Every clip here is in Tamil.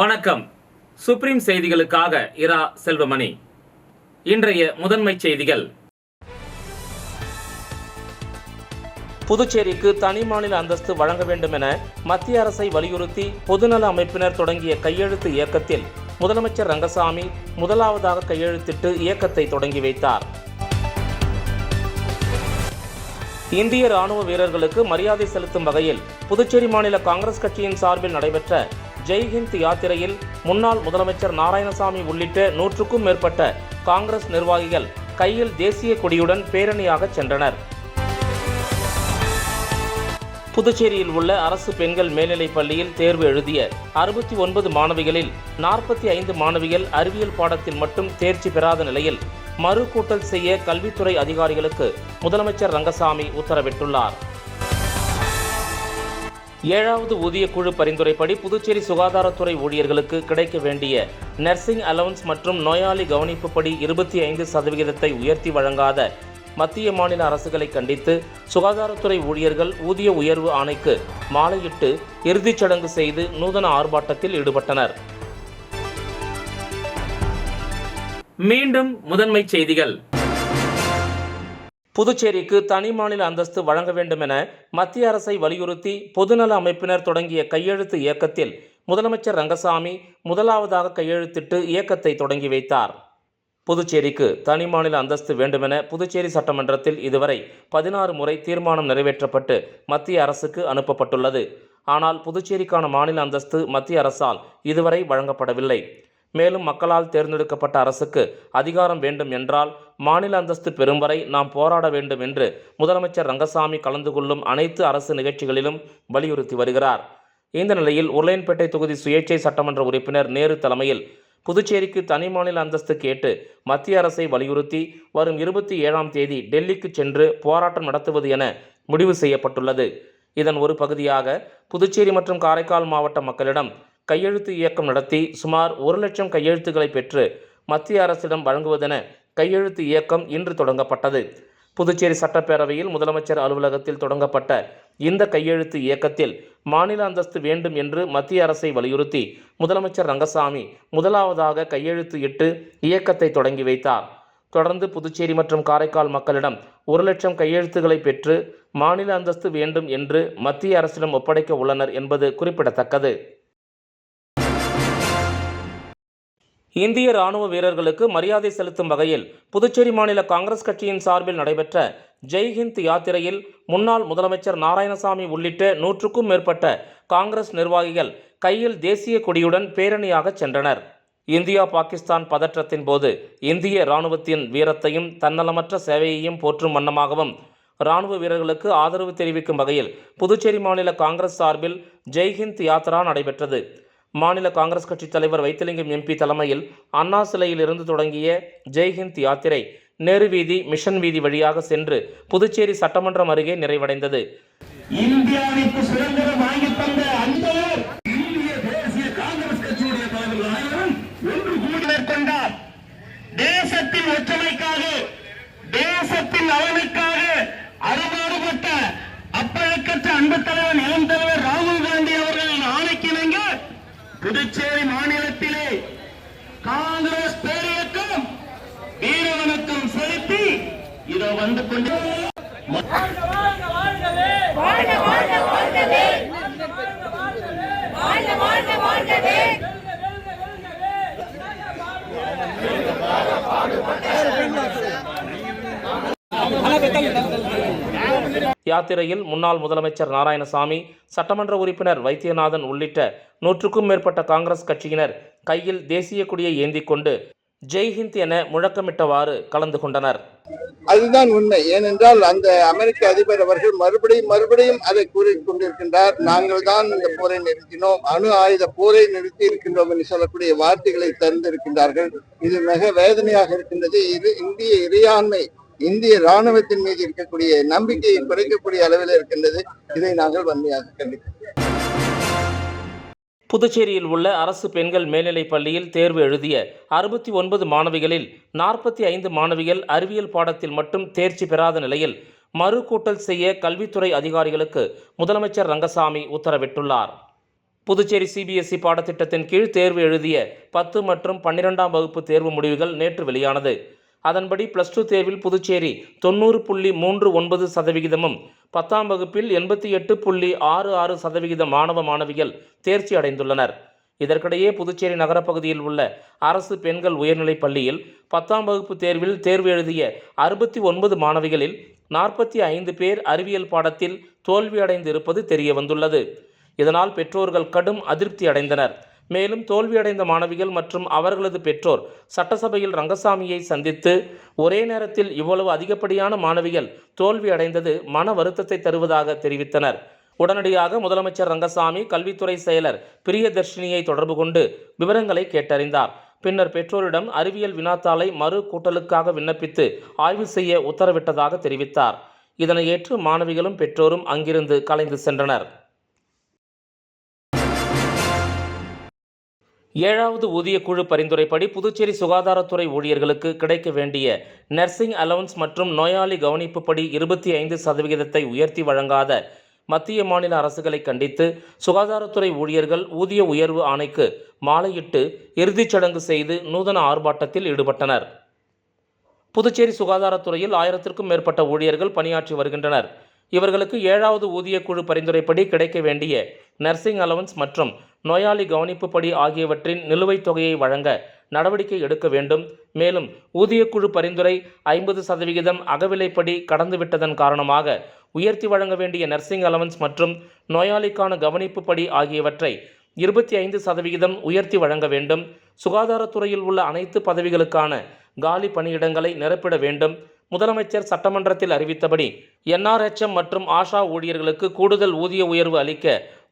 வணக்கம். சுப்ரீம் செய்திகளுக்காக இரா செல்வமணி. இன்றைய முதன்மை செய்திகள். புதுச்சேரிக்கு தனி மாநில அந்தஸ்து வழங்க வேண்டும் என மத்திய அரசை வலியுறுத்தி பொதுநல அமைப்பினர் தொடங்கிய கையெழுத்து இயக்கத்தில் முதலமைச்சர் ரங்கசாமி முதலாவதாக கையெழுத்திட்டு இயக்கத்தை தொடங்கி வைத்தார். இந்திய ராணுவ வீரர்களுக்கு மரியாதை செலுத்தும் வகையில் புதுச்சேரி மாநில காங்கிரஸ் கட்சியின் சார்பில் நடைபெற்ற ஜெய்ஹிந்த் யாத்திரையில் முன்னாள் முதலமைச்சர் நாராயணசாமி உள்ளிட்ட 100க்கும் மேற்பட்ட காங்கிரஸ் நிர்வாகிகள் கையில் தேசிய கொடியுடன் பேரணியாக சென்றனர். புதுச்சேரியில் உள்ள அரசு பெண்கள் மேல்நிலைப் பள்ளியில் தேர்வு எழுதிய 69 மாணவிகளில் 45 மாணவிகள் அறிவியல் பாடத்தில் மட்டும் தேர்ச்சி பெறாத நிலையில் மறு கூட்டல் செய்ய கல்வித்துறை அதிகாரிகளுக்கு முதலமைச்சர் ரங்கசாமி உத்தரவிட்டுள்ளார். 7வது ஊதியக்குழு பரிந்துரைப்படி புதுச்சேரி சுகாதாரத்துறை ஊழியர்களுக்கு கிடைக்க வேண்டிய நர்சிங் அலவன்ஸ் மற்றும் நோயாளி கவனிப்புப்படி 25% உயர்த்தி வழங்காத மத்திய மாநில அரசுகளை கண்டித்து சுகாதாரத்துறை ஊழியர்கள் ஊதிய உயர்வு ஆணைக்கு மாலையிட்டு இறுதிச் சடங்கு செய்து நூதன ஆர்ப்பாட்டத்தில் ஈடுபட்டனர். மீண்டும் முதன்மை செய்திகள். புதுச்சேரிக்கு தனி மாநில அந்தஸ்து வழங்க வேண்டும் என மத்திய அரசை வலியுறுத்தி பொதுநல அமைப்பினர் தொடங்கிய கையெழுத்து இயக்கத்தில் முதலமைச்சர் ரங்கசாமி முதலாவதாக கையெழுத்திட்டு இயக்கத்தை தொடங்கி வைத்தார். புதுச்சேரிக்கு தனி மாநில அந்தஸ்து வேண்டுமென புதுச்சேரி சட்டமன்றத்தில் இதுவரை 16 முறை தீர்மானம் நிறைவேற்றப்பட்டு மத்திய அரசுக்கு அனுப்பப்பட்டுள்ளது. ஆனால் புதுச்சேரிக்கான மாநில அந்தஸ்து மத்திய அரசால் இதுவரை வழங்கப்படவில்லை. மேலும் மக்களால் தேர்ந்தெடுக்கப்பட்ட அரசுக்கு அதிகாரம் வேண்டும் என்றால் மாநில அந்தஸ்து பெறும் வரை நாம் போராட வேண்டும் என்று முதலமைச்சர் ரங்கசாமி கலந்து கொள்ளும் அனைத்து அரசு நிகழ்ச்சிகளிலும் வலியுறுத்தி வருகிறார். இந்த நிலையில் உருளையன்பேட்டை தொகுதி சுயேட்சை சட்டமன்ற உறுப்பினர் நேரு தலைமையில் புதுச்சேரிக்கு தனி மாநில அந்தஸ்து கேட்டு மத்திய அரசை வலியுறுத்தி வரும் 27ஆம் தேதி டெல்லிக்கு சென்று போராட்டம் நடத்துவது என முடிவு செய்யப்பட்டுள்ளது. இதன் ஒரு பகுதியாக புதுச்சேரி மற்றும் காரைக்கால் மாவட்ட மக்களிடம் கையெழுத்து இயக்கம் நடத்தி சுமார் 1 லட்சம் கையெழுத்துக்களை பெற்று மத்திய அரசிடம் வழங்குவதென கையெழுத்து இயக்கம் இன்று தொடங்கப்பட்டது. புதுச்சேரி சட்டப்பேரவையில் முதலமைச்சர் அலுவலகத்தில் தொடங்கப்பட்ட இந்த கையெழுத்து இயக்கத்தில் மாநில அந்தஸ்து வேண்டும் என்று மத்திய அரசை வலியுறுத்தி முதலமைச்சர் ரங்கசாமி முதலாவதாக கையெழுத்து இட்டு இயக்கத்தை தொடங்கி வைத்தார். தொடர்ந்து புதுச்சேரி மற்றும் காரைக்கால் மக்களிடம் 1 லட்சம் கையெழுத்துக்களை பெற்று மாநில அந்தஸ்து வேண்டும் என்று மத்திய அரசிடம் ஒப்படைக்க உள்ளனர் என்பது குறிப்பிடத்தக்கது. இந்திய ராணுவ வீரர்களுக்கு மரியாதை செலுத்தும் வகையில் புதுச்சேரி மாநில காங்கிரஸ் கட்சியின் சார்பில் நடைபெற்ற ஜெய்ஹிந்த் யாத்திரையில் முன்னாள் முதலமைச்சர் நாராயணசாமி உள்ளிட்ட 100க்கும் மேற்பட்ட காங்கிரஸ் நிர்வாகிகள் கையில் தேசிய கொடியுடன் பேரணியாக சென்றனர். இந்தியா பாகிஸ்தான் பதற்றத்தின் போது இந்திய இராணுவத்தின் வீரத்தையும் தன்னலமற்ற சேவையையும் போற்றும் வண்ணமாகவும் இராணுவ வீரர்களுக்கு ஆதரவு தெரிவிக்கும் வகையில் புதுச்சேரி மாநில காங்கிரஸ் சார்பில் ஜெய்ஹிந்த் யாத்திரா நடைபெற்றது. மாநில காங்கிரஸ் கட்சி தலைவர் வைத்திலிங்கம் எம்பி தலைமையில் அண்ணா சிலையில் இருந்து தொடங்கிய ஜெய்ஹிந்த் யாத்திரை நேரு வீதி, மிஷன் வீதி வழியாக சென்று புதுச்சேரி சட்டமன்றம் அருகே நிறைவடைந்தது. இந்தியாவிற்கு சுதந்திரம் வாங்கி தந்த அன்பர் இந்திய தேசிய காங்கிரஸ் கட்சியுடைய தலைவர்கள் அனைவரும் ஒன்று கூடி மேற்கொண்டார். தேசத்தின் ஒற்றுமைக்காக, தேசத்தின் நலனுக்காக அறுபாடுபட்ட அப்பழுக்கற்ற அன்பு தலைவர் இளம் தலைவர் ராகுல் காந்தி அவர்களின் ஆணைக்கிணங்க புதுச்சேரி மாநிலத்திலே காங்கிரஸ் பேரியக்கம் வீரவணக்கம் செலுத்தி இதோ வந்து கொண்டு யாத்திரையில் முன்னாள் முதலமைச்சர் நாராயணசாமி, சட்டமன்ற உறுப்பினர் வைத்தியநாதன் உள்ளிட்ட 100க்கும் மேற்பட்ட காங்கிரஸ் கட்சியினர் கையில் தேசிய கொடியை ஏந்தி கொண்டு ஜெய்ஹிந்த் என முழக்கமிட்டவாறு கலந்து கொண்டனர். அதுதான் உண்மை. ஏனென்றால் அந்த அமெரிக்க அதிபர் அவர்கள் மறுபடியும் அதை கூறிக்கொண்டிருக்கின்றார். நாங்கள் தான் இந்த போரை நிறுத்தினோம், அணு ஆயுத போரை நிறுத்தி இருக்கின்றோம் என்று சொல்லக்கூடிய வார்த்தைகளை தந்திருக்கின்றார்கள். இது மிக வேதனையாக இருக்கின்றது. இது இந்திய இறையாண்மை, இந்திய ராணுவத்தின் மீது இருக்கக்கூடிய நம்பிக்கையை குறைக்கக்கூடிய அளவில் இருக்கின்றது. இதை நாங்கள் வன்மையாக கண்டிக்கிறோம். புதுச்சேரியில் உள்ள அரசு பெண்கள் மேல்நிலைப் பள்ளியில் தேர்வு எழுதிய 69 மாணவிகளில் 45 மாணவிகள் அறிவியல் பாடத்தில் மட்டும் தேர்ச்சி பெறாத நிலையில் மறு கூட்டல் செய்ய கல்வித்துறை அதிகாரிகளுக்கு முதலமைச்சர் ரங்கசாமி உத்தரவிட்டுள்ளார். புதுச்சேரி சிபிஎஸ்இ பாடத்திட்டத்தின் கீழ் தேர்வு எழுதிய 10 மற்றும் 12ஆம் வகுப்பு தேர்வு முடிவுகள் நேற்று வெளியானது. அதன்படி +2 தேர்வில் புதுச்சேரி 90.39% 10ஆம் வகுப்பில் 88.66% மாணவ மாணவிகள் தேர்ச்சி அடைந்துள்ளனர். இதற்கிடையே புதுச்சேரி நகரப்பகுதியில் உள்ள அரசு பெண்கள் உயர்நிலைப் பள்ளியில் 10ஆம் வகுப்பு தேர்வில் தேர்வு எழுதிய 69 மாணவிகளில் 45 பேர் அறிவியல் பாடத்தில் தோல்வியடைந்து இருப்பது தெரியவந்துள்ளது. இதனால் பெற்றோர்கள் கடும் அதிருப்தி அடைந்தனர். மேலும் தோல்வியடைந்த மாணவிகள் மற்றும் அவர்களது பெற்றோர் சட்டசபையில் ரங்கசாமியை சந்தித்து ஒரே நேரத்தில் இவ்வளவு அதிகப்படியான மாணவிகள் தோல்வி அடைந்தது மன வருத்தத்தை தருவதாக தெரிவித்தனர். உடனடியாக முதலமைச்சர் ரங்கசாமி கல்வித்துறை செயலர் பிரியதர்ஷினியை தொடர்பு கொண்டு விவரங்களை கேட்டறிந்தார். பின்னர் பெற்றோரிடம் அறிவியல் வினாத்தாளை மறு கூட்டலுக்காக விண்ணப்பித்து ஆய்வு செய்ய உத்தரவிட்டதாக தெரிவித்தார். இதனை ஏற்று மாணவிகளும் பெற்றோரும் அங்கிருந்து கலைந்து சென்றனர். 7வது ஊதியக்குழு பரிந்துரைப்படி புதுச்சேரி சுகாதாரத்துறை ஊழியர்களுக்கு கிடைக்க வேண்டிய நர்சிங் அலவன்ஸ் மற்றும் நோயாளி கவனிப்புப்படி 25% உயர்த்தி வழங்காத மத்திய மாநில அரசுகளை கண்டித்து சுகாதாரத்துறை ஊழியர்கள் ஊதிய உயர்வு ஆணைக்கு மாலையிட்டு இறுதிச் சடங்கு செய்து நூதன ஆர்ப்பாட்டத்தில் ஈடுபட்டனர். புதுச்சேரி சுகாதாரத்துறையில் 1000க்கும் மேற்பட்ட ஊழியர்கள் பணியாற்றி வருகின்றனர். இவர்களுக்கு 7வது ஊதியக்குழு பரிந்துரைப்படி கிடைக்க வேண்டிய நர்சிங் அலவன்ஸ் மற்றும் நோயாளி கவனிப்புப்படி ஆகியவற்றின் நிலுவைத் தொகையை வழங்க நடவடிக்கை எடுக்க வேண்டும். மேலும் ஊதியக்குழு பரிந்துரை 50% அகவிலைப்படி கடந்துவிட்டதன் காரணமாக உயர்த்தி வழங்க வேண்டிய நர்சிங் அலவன்ஸ் மற்றும் நோயாளிக்கான கவனிப்புப்படி ஆகியவற்றை 25% உயர்த்தி வழங்க வேண்டும். சுகாதாரத்துறையில் உள்ள அனைத்து பதவிகளுக்கான காலி பணியிடங்களை நிரப்பிட வேண்டும். முதலமைச்சர் சட்டமன்றத்தில் அறிவித்தபடி NRHM மற்றும் ஆஷா ஊழியர்களுக்கு கூடுதல் ஊதிய உயர்வு அளிக்க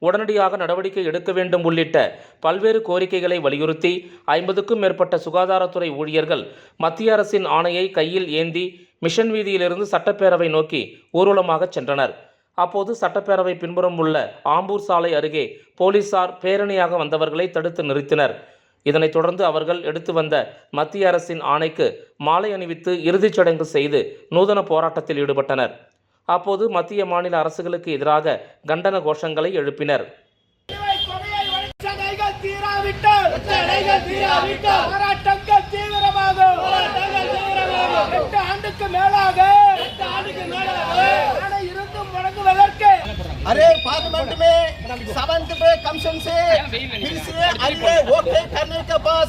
உடனடியாக நடவடிக்கை எடுக்க வேண்டும் உள்ளிட்ட பல்வேறு கோரிக்கைகளை வலியுறுத்தி 50க்கும் மேற்பட்ட சுகாதாரத்துறை ஊழியர்கள் மத்திய அரசின் ஆணையை கையில் ஏந்தி மிஷன் வீதியிலிருந்து சட்டப்பேரவை நோக்கி ஊர்வலமாக சென்றனர். அப்போது சட்டப்பேரவை பின்புறம் உள்ள ஆம்பூர் சாலை அருகே போலீசார் பேரணியாக வந்தவர்களை தடுத்து நிறுத்தினர். இதனைத் தொடர்ந்து அவர்கள் எடுத்து வந்த மத்திய அரசின் ஆணைக்கு மாலை அணிவித்து இறுதிச் சடங்கு செய்து நூதன போராட்டத்தில் ஈடுபட்டனர். அப்போது மத்திய மாநில அரசுகளுக்கு எதிராக கண்டன கோஷங்களை எழுப்பினர். अरे पार्लियामेंट में 7th पे कमीशन से फिर से आगे वोटे करने के बाद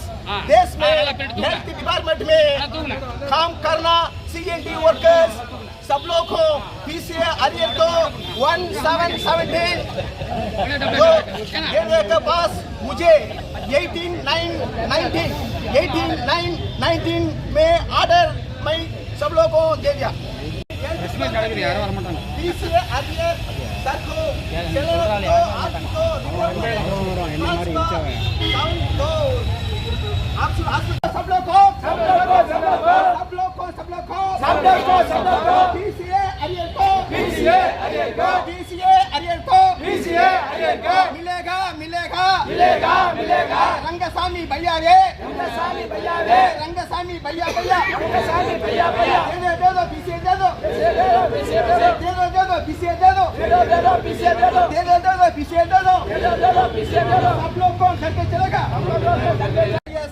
देश में हेल्थ डिपार्टमेंट में काम करना CND वर्कर्स सब लोग को फिर से आगे तो 1717 देने के पास मुझे 18/9/19 में ऑर्डर मैं सब लोग को दे दिया. मिलेगा रंगसामी भैया रे रंगसामी भैया दे दो पीछे दे दो आप लोग कौन घर के चलेगा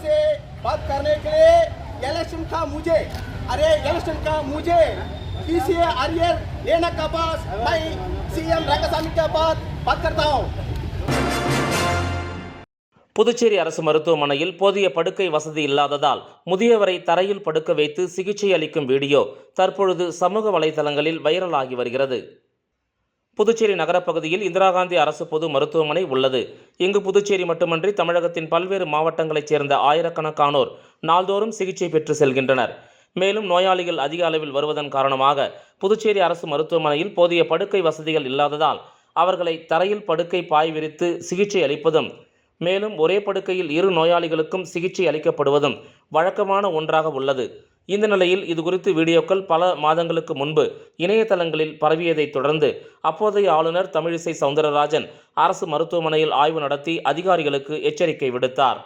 से बात करने के लिए इलेक्शन का मुझे PCA आर्यर लेने का पास मैं CM रंगसामी के पास बात करता हूँ. புதுச்சேரி அரசு மருத்துவமனையில் போதிய படுக்கை வசதி இல்லாததால் முதியவரை தரையில் படுக்க வைத்து சிகிச்சை அளிக்கும் வீடியோ தற்பொழுது சமூக வலைதளங்களில் வைரலாகி வருகிறது. புதுச்சேரி நகரப்பகுதியில் இந்திரா காந்தி அரசு பொது மருத்துவமனை உள்ளது. இங்கு புதுச்சேரி மட்டுமன்றி தமிழகத்தின் பல்வேறு மாவட்டங்களைச் சேர்ந்த ஆயிரக்கணக்கானோர் நாள்தோறும் சிகிச்சை பெற்று செல்கின்றனர். மேலும் நோயாளிகள் அதிக அளவில் வருவதன் காரணமாக புதுச்சேரி அரசு மருத்துவமனையில் போதிய படுக்கை வசதிகள் இல்லாததால் அவர்களை தரையில் படுக்கை பாய் விரித்து சிகிச்சை அளிப்பதும் மேலும் ஒரே படுக்கையில் 2 நோயாளிகளுக்கும் சிகிச்சை அளிக்கப்படுவதும் வழக்கமான ஒன்றாக உள்ளது. இந்த நிலையில் இதுகுறித்து வீடியோக்கள் பல மாதங்களுக்கு முன்பு இணையதளங்களில் பரவியதை தொடர்ந்து அப்போதைய ஆளுநர் தமிழிசை சவுந்தரராஜன் அரசு மருத்துவமனையில் ஆய்வு நடத்தி அதிகாரிகளுக்கு எச்சரிக்கை விடுத்தார்.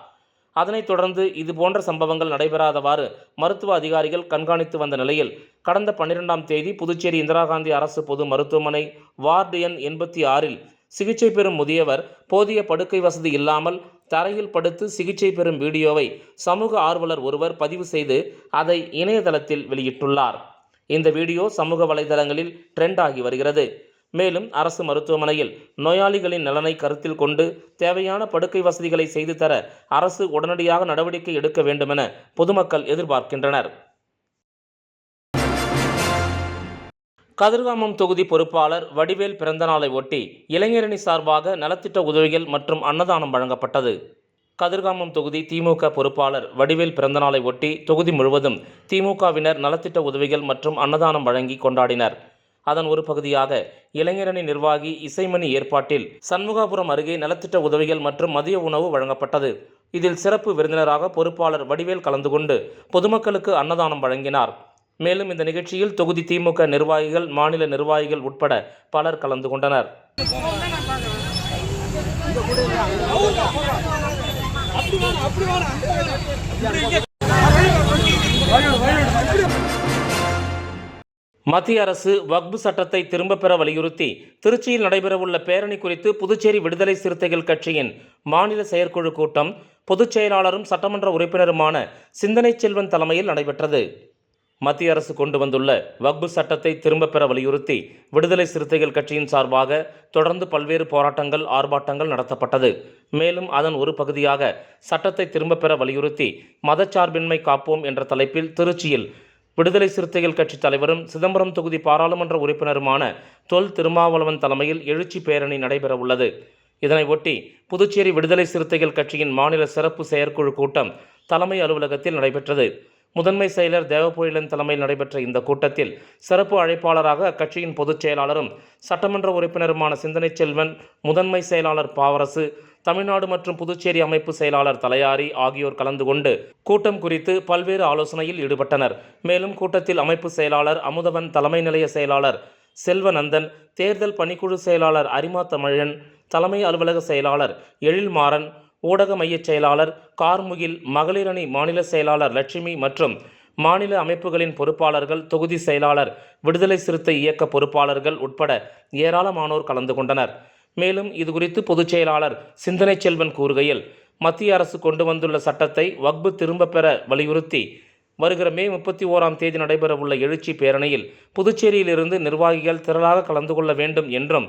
அதனைத் தொடர்ந்து இதுபோன்ற சம்பவங்கள் நடைபெறாதவாறு மருத்துவ அதிகாரிகள் கண்காணித்து வந்த நிலையில் கடந்த 12ஆம் தேதி புதுச்சேரி இந்திரா காந்தி அரசு பொது மருத்துவமனை வார்டு எண் 86இல் சிகிச்சை பெறும் முதியவர் போதிய படுக்கை வசதி இல்லாமல் தரையில் படுத்து சிகிச்சை பெறும் வீடியோவை சமூக ஆர்வலர் ஒருவர் பதிவு செய்து அதை இணையதளத்தில் வெளியிட்டுள்ளார். இந்த வீடியோ சமூக வலைதளங்களில் ட்ரெண்ட் ஆகி வருகிறது. மேலும் அரசு மருத்துவமனையில் நோயாளிகளின் நலனை கருத்தில் கொண்டு தேவையான படுக்கை வசதிகளை செய்து தர அரசு உடனடியாக நடவடிக்கை எடுக்க வேண்டுமென பொதுமக்கள் எதிர்பார்க்கின்றனர். கதிர்காமம் தொகுதி பொறுப்பாளர் வடிவேல் பிறந்தநாளை ஒட்டி இளைஞரணி சார்பாக நலத்திட்ட உதவிகள் மற்றும் அன்னதானம் வழங்கப்பட்டது. கதிர்காமம் தொகுதி திமுக பொறுப்பாளர் வடிவேல் பிறந்தநாளை ஒட்டி தொகுதி முழுவதும் திமுகவினர் நலத்திட்ட உதவிகள் மற்றும் அன்னதானம் வழங்கி கொண்டாடினர். அதன் ஒரு பகுதியாக இளைஞரணி நிர்வாகி இசைமணி ஏற்பாட்டில் சண்முகாபுரம் அருகே நலத்திட்ட உதவிகள் மற்றும் மதிய உணவு வழங்கப்பட்டது. இதில் சிறப்பு விருந்தினராக பொறுப்பாளர் வடிவேல் கலந்து கொண்டு பொதுமக்களுக்கு அன்னதானம் வழங்கினார். மேலும் இந்த நிகழ்ச்சியில் தொகுதி திமுக நிர்வாகிகள், மாநில நிர்வாகிகள் உட்பட பலர் கலந்து கொண்டனர். மத்திய அரசு வக்பு சட்டத்தை திரும்பப் பெற வலியுறுத்தி திருச்சியில் நடைபெறவுள்ள பேரணி குறித்து புதுச்சேரி விடுதலை சிறுத்தைகள் கட்சியின் மாநில செயற்குழு கூட்டம் பொதுச் செயலாளரும் சட்டமன்ற உறுப்பினருமான சிந்தனை செல்வன் தலைமையில் நடைபெற்றது. மத்திய அரசு கொண்டு வந்துள்ள வக்பு சட்டத்தை திரும்பப் பெற வலியுறுத்தி விடுதலை சிறுத்தைகள் கட்சியின் சார்பாக தொடர்ந்து பல்வேறு போராட்டங்கள், ஆர்ப்பாட்டங்கள் நடத்தப்பட்டது. மேலும் அதன் ஒரு பகுதியாக சட்டத்தை திரும்பப் பெற வலியுறுத்தி மதச்சார்பின்மை காப்போம் என்ற தலைப்பில் திருச்சியில் விடுதலை சிறுத்தைகள் கட்சி தலைவரும் சிதம்பரம் தொகுதி பாராளுமன்ற உறுப்பினருமான தொல் திருமாவளவன் தலைமையில் எழுச்சி பேரணி நடைபெற உள்ளது. இதனை ஒட்டி புதுச்சேரி விடுதலை சிறுத்தைகள் கட்சியின் மாநில சிறப்பு செயற்குழு கூட்டம் தலைமை அலுவலகத்தில் நடைபெற்றது. முதன்மை செயலர் தேவபொழிலன் தலைமையில் நடைபெற்ற இந்த கூட்டத்தில் சிறப்பு அழைப்பாளராக அக்கட்சியின் பொதுச் செயலாளரும் சட்டமன்ற உறுப்பினருமான சிந்தனை செல்வன், முதன்மை செயலாளர் பாவரசு, தமிழ்நாடு மற்றும் புதுச்சேரி அமைப்பு செயலாளர் தலையாரி ஆகியோர் கலந்து கொண்டு கூட்டம் குறித்து பல்வேறு ஆலோசனையில் ஈடுபட்டனர். மேலும் கூட்டத்தில் அமைப்பு செயலாளர் அமுதவன், தலைமை நிலைய செயலாளர் செல்வநந்தன், தேர்தல் பணிக்குழு செயலாளர் அரிமா தமிழன், தலைமை அலுவலக செயலாளர் எழில்மாறன், ஊடக மைய செயலாளர் கார்முகில், மகளிரணி மாநில செயலாளர் லட்சுமி மற்றும் மாநில அமைப்புகளின் பொறுப்பாளர்கள், தொகுதி செயலாளர், விடுதலை சிறுத்தை இயக்க பொறுப்பாளர்கள் உட்பட ஏராளமானோர் கலந்து கொண்டனர். மேலும் இதுகுறித்து பொதுச் செயலாளர் சிந்தனை செல்வன் கூறுகையில், மத்திய அரசு கொண்டு வந்துள்ள சட்டத்தை வக்பு திரும்ப பெற வலியுறுத்தி வருகிற மே 31ஆம் தேதி நடைபெறவுள்ள எழுச்சி பேரணியில் புதுச்சேரியிலிருந்து நிர்வாகிகள் திரளாக கலந்து கொள்ள வேண்டும் என்றும்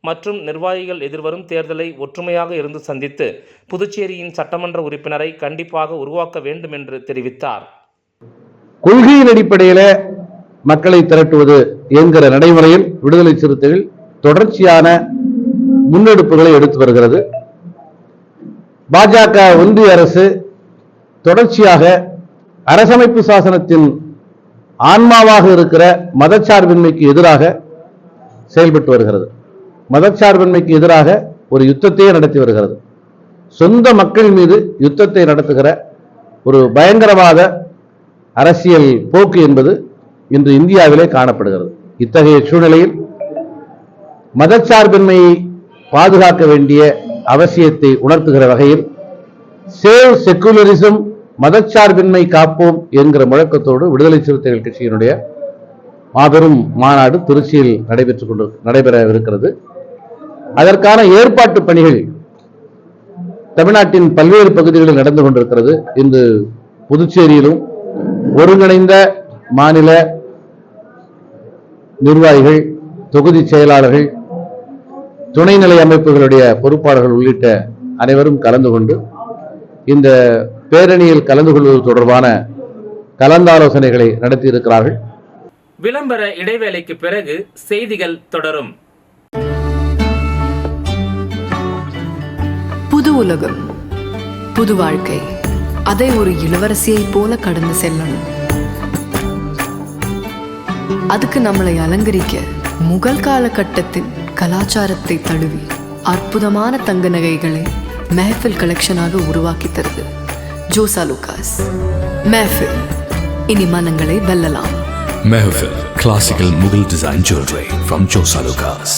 மற்றும் நிர்வாகிகள் எதிர்வரும் தேர்தலை ஒற்றுமையாக இருந்து சந்தித்து புதுச்சேரியின் சட்டமன்ற உறுப்பினரை கண்டிப்பாக உருவாக்க வேண்டும் என்று தெரிவித்தார். கொள்கையின் அடிப்படையில் மக்களை திரட்டுவது என்கிற நடைமுறையில் விடுதலை சிறுத்தைகள் தொடர்ச்சியான முன்னெடுப்புகளை எடுத்து வருகிறது. பாஜக ஒன்றிய அரசு தொடர்ச்சியாக அரசமைப்பு சாசனத்தின் ஆன்மாவாக இருக்கிற மதச்சார்பின்மைக்கு எதிராக செயல்பட்டு வருகிறது. மதச்சார்பின்மைக்கு எதிராக ஒரு யுத்தத்தையே நடத்தி வருகிறது. சொந்த மக்கள் மீது யுத்தத்தை நடத்துகிற ஒரு பயங்கரவாத அரசியல் போக்கு என்பது இன்று இந்தியாவிலே காணப்படுகிறது. இத்தகைய சூழ்நிலையில் மதச்சார்பின்மையை பாதுகாக்க வேண்டிய அவசியத்தை உணர்த்துகிற வகையில் சேவ் செக்குலரிசம், மதச்சார்பின்மை காப்போம் என்கிற முழக்கத்தோடு விடுதலை சிறுத்தைகள் கட்சியினுடைய மாபெரும் மாநாடு திருச்சியில் நடைபெறவிருக்கிறது. அதற்கான ஏற்பாட்டு பணிகள் தமிழ்நாட்டின் பல்வேறு பகுதிகளில் நடந்து கொண்டிருக்கிறது. இன்று புதுச்சேரியிலும் ஒருங்கிணைந்த மாநில நிர்வாகிகள், தொகுதி செயலாளர்கள், துணைநிலை அமைப்புகளுடைய பொறுப்பாளர்கள் உள்ளிட்ட அனைவரும் கலந்து கொண்டு இந்த பேரணியில் கலந்து கொள்வது தொடர்பான கலந்தாலோசனைகளை நடத்தியிருக்கிறார்கள். விளம்பர இடைவேளைக்கு பிறகு செய்திகள் தொடரும். புது உலகம், புது வாழ்க்கை, அதை ஒரு இளவரசியை போல கடந்து செல்லணும். அதுக்கு நம்மளை அலங்கரிக்க முகல் காலகட்டத்தின் கலாச்சாரத்தை தழுவி அற்புதமான தங்க நகைகளை மெஹஃபில் கலெக்ஷனாக உருவாக்கி தருது ஜோசா லூகாஸ். மெஹஃபில், இனி மனங்களை வெல்லலாம். Mehfil, classical Mughal design jewelry from Josa Lucas.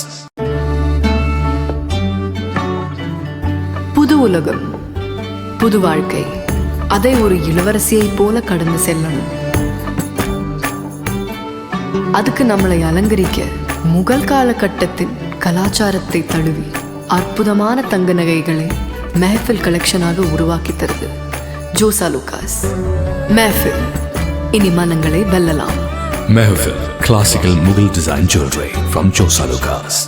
புது உலகம், புது வாழ்க்கை, அதை ஒரு இளவரசியை போல கடந்து செல்லணும். அதுக்கு நம்மளை அலங்கரிக்க முகல் காலகட்டத்தின் கலாச்சாரத்தை தழுவி அற்புதமான தங்க நகைகளை மெஹஃபில் கலெக்ஷனாக உருவாக்கி தருது ஜோசா லுகாஸ். மெஹஃபில், இனி மனங்களை வெல்லலாம். Mehfil Classical Mughal Design Jewelry from Josa Lucas.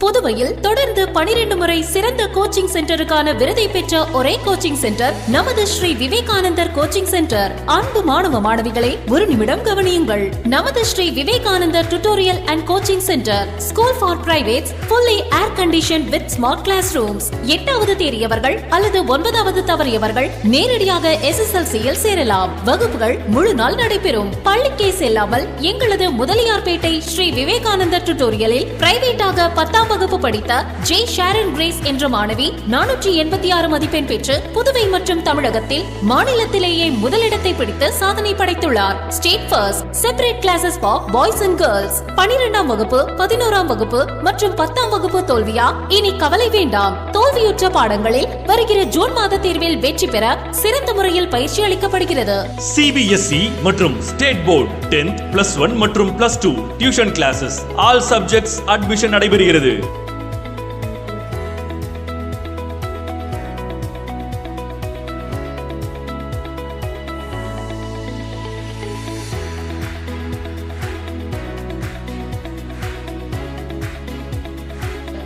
புதுவையில் தொடர்ந்து 12 முறை சிறந்த கோச்சிங் சென்டருக்கான விருதை பெற்ற ஒரே கோச்சிங் சென்டர் நமது ஸ்ரீ விவேகானந்தர் கோச்சிங் சென்டர். அன்பு மாணவ மாணவிகளை ஒரு நிமிடம் கவனியுங்கள். நமது Shri Vivekanandar tutorial and coaching centre school for privates, fully air conditioned with smart classrooms. 8வது தேறியவர்கள் அல்லது 9வது தவறியவர்கள் நேரடியாக SSLC-யில் சேரலாம். வகுப்புகள் முழு நாள் நடைபெறும். பள்ளிக்கே செல்லாமல் எங்களது முதலியார்பேட்டை ஸ்ரீ விவேகானந்தர் டியூட்டோரியலில் பிரைவேட்டாக 10ஆம் வகுப்பு படித்த ஜே ஷாரன் கிரேஸ் என்ற மாணவி 486 மதிப்பெண் பெற்று புதுவை மற்றும் தமிழகத்தில் மாநிலத்திலேயே முதலிடத்தை பிடித்து சாதனை படைத்துள்ளார். State first. Separate classes for boys and girls. 12ஆம் வகுப்பு, 11ஆம் வகுப்பு மற்றும் 10ஆம் வகுப்பு தோல்வியா? இனி கவலை வேண்டாம். தோல்வியுற்ற பாடங்களில் வருகிற ஜூன் மாத தேர்வில் வெற்றி பெற சிறந்த முறையில் பயிற்சி அளிக்கப்படுகிறது. CBSE மற்றும் ஸ்டேட் போர்டு 10th, +1 மற்றும் +2 tuition classes all subjects admission நடைபெறுகிறது.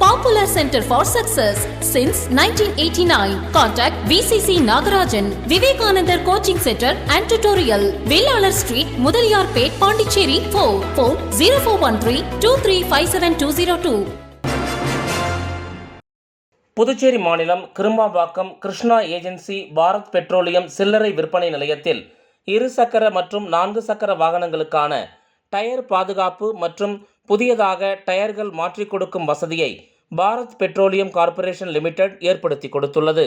Popular Center for Success since 1989. Contact VCC Nagarajan, Vivekanandar Coaching Center and Tutorial, Vellalar Street, Mudaliyarpet, Pondicherry 4. Phone 0413-2357202. Puducherry மாநிலம் கிரும்பாம்பாக்கம் கிருஷ்ணா ஏஜென்சி பாரத் பெட்ரோலியம் சில்லறை விற்பனை நிலையத்தில் 2 சக்கர மற்றும் 4 சக்கர வாகனங்களுக்கான டயர் பாதுகாப்பு மற்றும் புதியதாக டயர்கள் மாற்றிக் கொடுக்கும் வசதியை பாரத் பெட்ரோலியம் கார்ப்பரேஷன் லிமிடெட் ஏற்படுத்தி கொடுத்துள்ளது.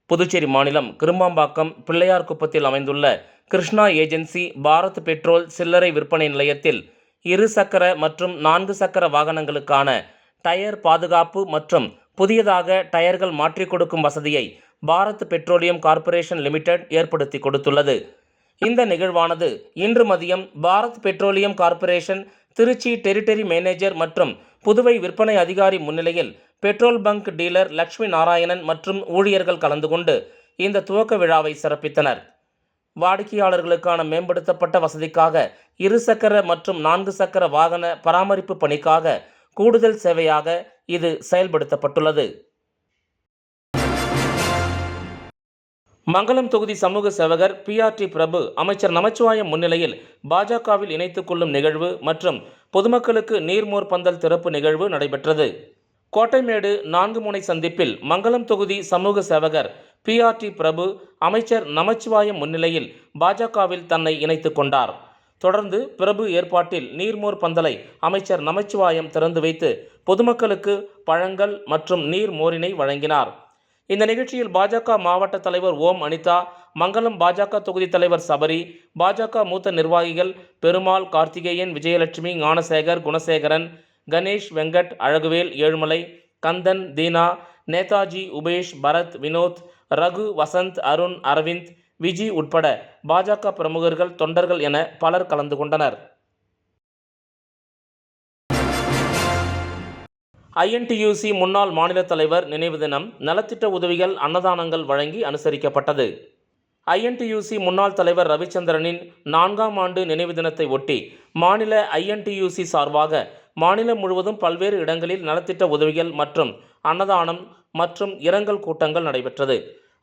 புதுச்சேரி மாநிலம் கிரும்பாம்பாக்கம் பிள்ளையார் குப்பத்தில் அமைந்துள்ள கிருஷ்ணா ஏஜென்சி பாரத் பெட்ரோல் சில்லறை விற்பனை நிலையத்தில் 2 சக்கர மற்றும் 4 சக்கர வாகனங்களுக்கான டயர் பாதுகாப்பு மற்றும் புதியதாக டயர்கள் மாற்றிக் கொடுக்கும் வசதியை பாரத் பெட்ரோலியம் கார்ப்பரேஷன் லிமிடெட் ஏற்படுத்தி கொடுத்துள்ளது. இந்த நிகழ்வானது இன்று மதியம் Bharat petroleum corporation Trichy territory manager மற்றும் புதுவை விற்பனை அதிகாரி முன்னிலையில் petrol bunk dealer Lakshmi Narayanan மற்றும் ஊழியர்கள் கலந்து கொண்டு இந்த துவக்க விழாவை சிறப்பித்தனர். வாடிக்கையாளர்களுக்கான மேம்படுத்தப்பட்ட வசதிக்காக 2 சக்கர மற்றும் 4 சக்கர வாகன பராமரிப்பு பணிக்காக கூடுதல் சேவையாக இது செயல்படுத்தப்பட்டுள்ளது. மங்கலம் தொகுதி சமூக சேவகர் PRT பிரபு அமைச்சர் நமச்சிவாயம் முன்னிலையில் பாஜகவில் இணைத்துக் கொள்ளும் நிகழ்வு மற்றும் பொதுமக்களுக்கு நீர்மோர் பந்தல் திறப்பு நிகழ்வு நடைபெற்றது. கோட்டைமேடு 4 முனை சந்திப்பில் மங்கலம் தொகுதி சமூக சேவகர் PRT பிரபு அமைச்சர் நமச்சிவாயம் முன்னிலையில் பாஜகவில் தன்னை இணைத்துக் கொண்டார். தொடர்ந்து பிரபு ஏற்பாட்டில் நீர்மோர் பந்தலை அமைச்சர் நமச்சிவாயம் திறந்து வைத்து பொதுமக்களுக்கு பழங்கள் மற்றும் நீர்மோரினை வழங்கினார். இந்த நிகழ்ச்சியில் பாஜக மாவட்ட தலைவர் ஓம் அனிதா, மங்கலம் பாஜக தொகுதி தலைவர் சபரி, பாஜக மூத்த நிர்வாகிகள் பெருமாள், கார்த்திகேயன், விஜயலட்சுமி, ஞானசேகர், குணசேகரன், கணேஷ், வெங்கட், அழகுவேல், ஏழுமலை, கந்தன், தீனா, நேதாஜி, உபேஷ், பரத், வினோத், ரகு, வசந்த், அருண், அரவிந்த், விஜி உட்பட பாஜக பிரமுகர்கள், தொண்டர்கள் என பலர் கலந்து கொண்டனர். INTUC முன்னாள் மாநில தலைவர் நினைவு தினம் நலத்திட்ட உதவிகள், அன்னதானங்கள் வழங்கி அனுசரிக்கப்பட்டது. INTUC முன்னாள் தலைவர் ரவிச்சந்திரனின் 4ஆம் ஆண்டு நினைவு தினத்தை ஒட்டி மாநில INTUC சார்பாக மாநிலம் முழுவதும் பல்வேறு இடங்களில் நலத்திட்ட உதவிகள் மற்றும் அன்னதானம் மற்றும் இரங்கல் கூட்டங்கள் நடைபெற்றது.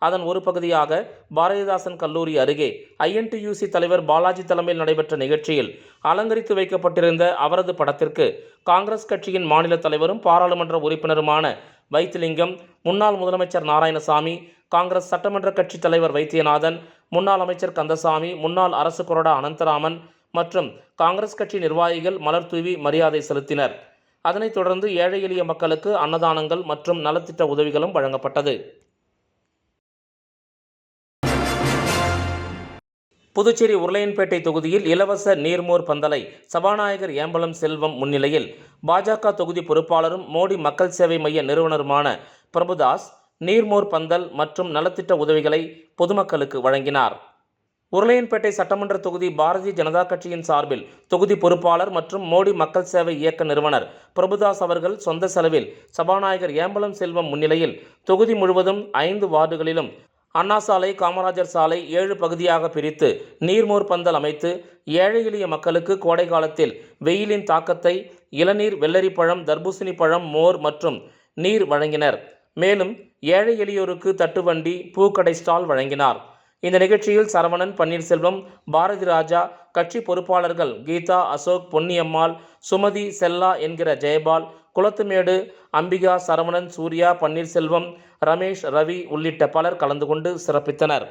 அதன் ஒரு பகுதியாக பாரதிதாசன் கல்லூரி அருகே INTUC தலைவர் பாலாஜி தலைமையில் நடைபெற்ற நிகழ்ச்சியில் அலங்கரித்து வைக்கப்பட்டிருந்த அவரது படத்திற்கு காங்கிரஸ் கட்சியின் மாநில தலைவரும் பாராளுமன்ற உறுப்பினருமான வைத்திலிங்கம், முன்னாள் முதலமைச்சர் நாராயணசாமி, காங்கிரஸ் சட்டமன்ற கட்சி தலைவர் வைத்தியநாதன், முன்னாள் அமைச்சர் கந்தசாமி, முன்னாள் அரசு கொறடா அனந்தராமன் மற்றும் காங்கிரஸ் கட்சி நிர்வாகிகள் மலர் தூவி மரியாதை செலுத்தினர். அதனைத் தொடர்ந்து ஏழை எளிய மக்களுக்கு அன்னதானங்கள் மற்றும் நலத்திட்ட உதவிகளும் வழங்கப்பட்டது. புதுச்சேரி உருளையன்பேட்டை தொகுதியில் இலவச நீர்மோர் பந்தலை சபாநாயகர் ஏம்பலம் செல்வம் முன்னிலையில் பாஜக தொகுதி பொறுப்பாளரும் மோடி மக்கள் சேவை மைய நிறுவனருமான பிரபுதாஸ் நீர்மோர் பந்தல் மற்றும் நலத்திட்ட உதவிகளை பொதுமக்களுக்கு வழங்கினார். உருளையன்பேட்டை சட்டமன்ற தொகுதி பாரதிய ஜனதா கட்சியின் சார்பில் தொகுதி பொறுப்பாளர் மற்றும் மோடி மக்கள் சேவை இயக்க நிறுவனர் பிரபுதாஸ் அவர்கள் சொந்த செலவில் சபாநாயகர் ஏம்பலம் செல்வம் முன்னிலையில் தொகுதி முழுவதும் 5 வார்டுகளிலும் அண்ணா சாலை, காமராஜர் சாலை 7 பகுதியாக பிரித்து நீர்மோர் பந்தல் அமைத்து ஏழை எளிய மக்களுக்கு கோடை காலத்தில் வெயிலின் தாக்கத்தை இளநீர், வெள்ளரிப்பழம், தர்பூசணி பழம், மோர் மற்றும் நீர் வழங்கினர். மேலும் ஏழை எளியோருக்கு தட்டுவண்டி, பூக்கடை ஸ்டால் வழங்கினார். இந்த நிகழ்ச்சியில் சரவணன், பன்னீர்செல்வம், பாரதி ராஜா, கட்சி பொறுப்பாளர்கள் கீதா, அசோக், பொன்னியம்மாள், சுமதி, செல்லா என்கிற ஜெயபால், குளத்துமேடு, அம்பிகா, சரவணன், சூர்யா, பன்னீர்செல்வம், ரமேஷ், ரவி உள்ளிட்ட பலர் கலந்து கொண்டு சிறப்பித்தனர்.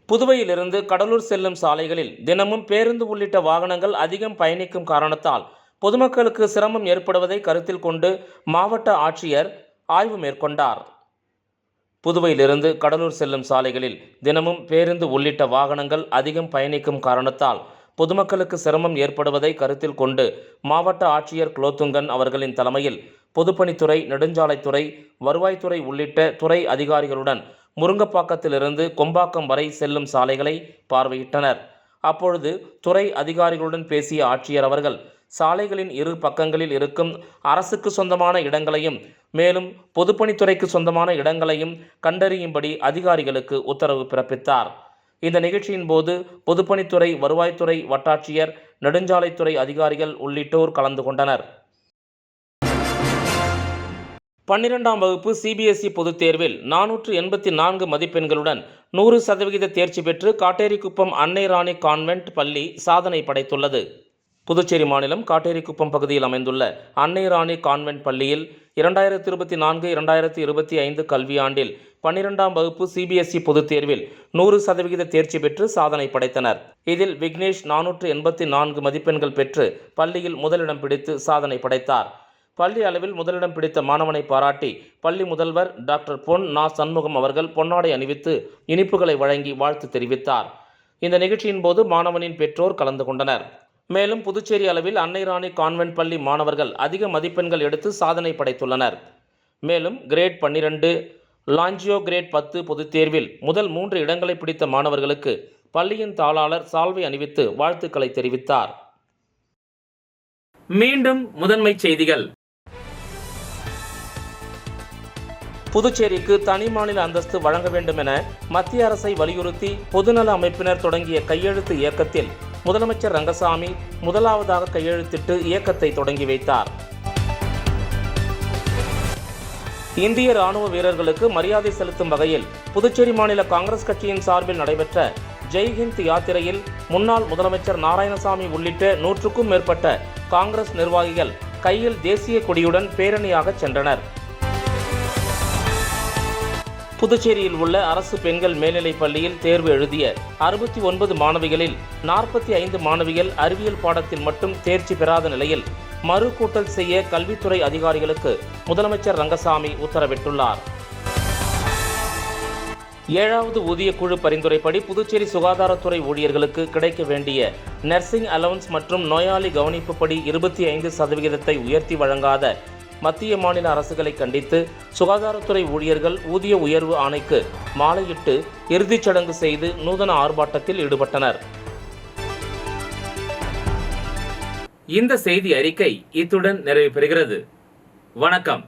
புதுவையிலிருந்து கடலூர் செல்லும் சாலைகளில் தினமும் பேருந்து உள்ளிட்ட வாகனங்கள் அதிகம் பயணிக்கும் காரணத்தால் பொதுமக்களுக்கு சிரமம் ஏற்படுவதை கருத்தில் கொண்டு மாவட்ட ஆட்சியர் ஆய்வு மேற்கொண்டார். புதுவையிலிருந்து கடலூர் செல்லும் சாலைகளில் தினமும் பேருந்து உள்ளிட்ட வாகனங்கள் அதிகம் பயணிக்கும் காரணத்தால் பொதுமக்களுக்கு சிரமம் ஏற்படுவதை கருத்தில் கொண்டு மாவட்ட ஆட்சியர் குலோத்துங்கன் அவர்களின் தலைமையில் பொதுப்பணித்துறை, நெடுஞ்சாலைத்துறை, வருவாய்த்துறை உள்ளிட்ட துறை அதிகாரிகளுடன் முருங்கப்பாக்கத்திலிருந்து கொம்பாக்கம் வரை செல்லும் சாலைகளை பார்வையிட்டனர். அப்பொழுது துறை அதிகாரிகளுடன் பேசிய ஆட்சியர் அவர்கள் சாலைகளின் இரு பக்கங்களில் இருக்கும் அரசுக்கு சொந்தமான இடங்களையும் மேலும் பொதுப்பணித்துறைக்கு சொந்தமான இடங்களையும் கண்டறியும்படி அதிகாரிகளுக்கு உத்தரவு பிறப்பித்தார். இந்த நிகழ்ச்சியின் போது பொதுப்பணித்துறை, வருவாய்த்துறை, வட்டாட்சியர், நெடுஞ்சாலைத்துறை அதிகாரிகள் உள்ளிட்டோர் கலந்து கொண்டனர். 12ஆம் வகுப்பு CBSE பொதுத் தேர்வில் 484 மதிப்பெண்களுடன் 100% தேர்ச்சி பெற்று காட்டேரிக்குப்பம் அன்னை ராணி கான்வென்ட் பள்ளி சாதனை படைத்துள்ளது. புதுச்சேரி மாநிலம் காட்டேரிக்குப்பம் பகுதியில் அமைந்துள்ள அன்னை ராணி கான்வென்ட் பள்ளியில் 2024-2025 கல்வியாண்டில் 12ஆம் வகுப்பு CBSE பொதுத் தேர்வில் 100% தேர்ச்சி பெற்று சாதனை படைத்தனர். இதில் விக்னேஷ் 484 மதிப்பெண்கள் பெற்று பள்ளியில் முதலிடம் பிடித்து சாதனை படைத்தார். பள்ளி அளவில் முதலிடம் பிடித்த மாணவனை பாராட்டி பள்ளி முதல்வர் டாக்டர் பொன் நா. சண்முகம் அவர்கள் பொன்னாடை அணிவித்து இனிப்புகளை வழங்கி வாழ்த்து தெரிவித்தார். இந்த நிகழ்ச்சியின் போது மாணவனின் பெற்றோர் கலந்து கொண்டனர். மேலும் புதுச்சேரி அளவில் அன்னை ராணி கான்வென்ட் பள்ளி மாணவர்கள் அதிக மதிப்பெண்கள் எடுத்து சாதனை படைத்துள்ளனர். மேலும் கிரேட் 12, லாஞ்சியோ கிரேட் 10 பொதுத் தேர்வில் முதல் 3 இடங்களை பிடித்த மாணவர்களுக்கு பள்ளியின் தாளாளர் சால்வை அணிவித்து வாழ்த்துக்களை தெரிவித்தார். மீண்டும் முதன்மை செய்திகள். புதுச்சேரிக்கு தனி மாநில அந்தஸ்து வழங்க வேண்டும் என மத்திய அரசை வலியுறுத்தி பொதுநல அமைப்பினர் தொடங்கிய கையெழுத்து இயக்கத்தில் முதலமைச்சர் ரங்கசாமி முதலாவதாக கையெழுத்திட்டு இயக்கத்தை தொடங்கி வைத்தார். இந்திய ராணுவ வீரர்களுக்கு மரியாதை செலுத்தும் வகையில் புதுச்சேரி மாநில காங்கிரஸ் கட்சியின் சார்பில் நடைபெற்ற ஜெய்ஹிந்த் யாத்திரையில் முன்னாள் முதலமைச்சர் நாராயணசாமி உள்ளிட்ட 100க்கும் மேற்பட்ட காங்கிரஸ் நிர்வாகிகள் கையில் தேசிய கொடியுடன் பேரணியாக சென்றனர். புதுச்சேரியில் உள்ள அரசு பெண்கள் மேல்நிலைப் பள்ளியில் தேர்வு எழுதிய 69 மாணவிகளில் 45 மாணவிகள் அறிவியல் பாடத்தில் மட்டும் தேர்ச்சி பெறாத நிலையில் மறு கூட்டல் செய்ய கல்வித்துறை அதிகாரிகளுக்கு முதலமைச்சர் ரங்கசாமி உத்தரவிட்டுள்ளார். 7வது ஊதிய குழு பரிந்துரைப்படி புதுச்சேரி சுகாதாரத்துறை ஊழியர்களுக்கு கிடைக்க வேண்டிய நர்சிங் அலவன்ஸ் மற்றும் நோயாளி கவனிப்புப்படி 25% உயர்த்தி வழங்காத மத்திய மாநில அரசுகளை கண்டித்து சுகாதாரத்துறை ஊழியர்கள் ஊதிய உயர்வு ஆணைக்கு மாலையிட்டு இறுதிச் சடங்கு செய்து நூதன ஆர்ப்பாட்டத்தில் ஈடுபட்டனர். இந்த செய்தி அறிக்கை இத்துடன் நிறைவு பெறுகிறது. வணக்கம்.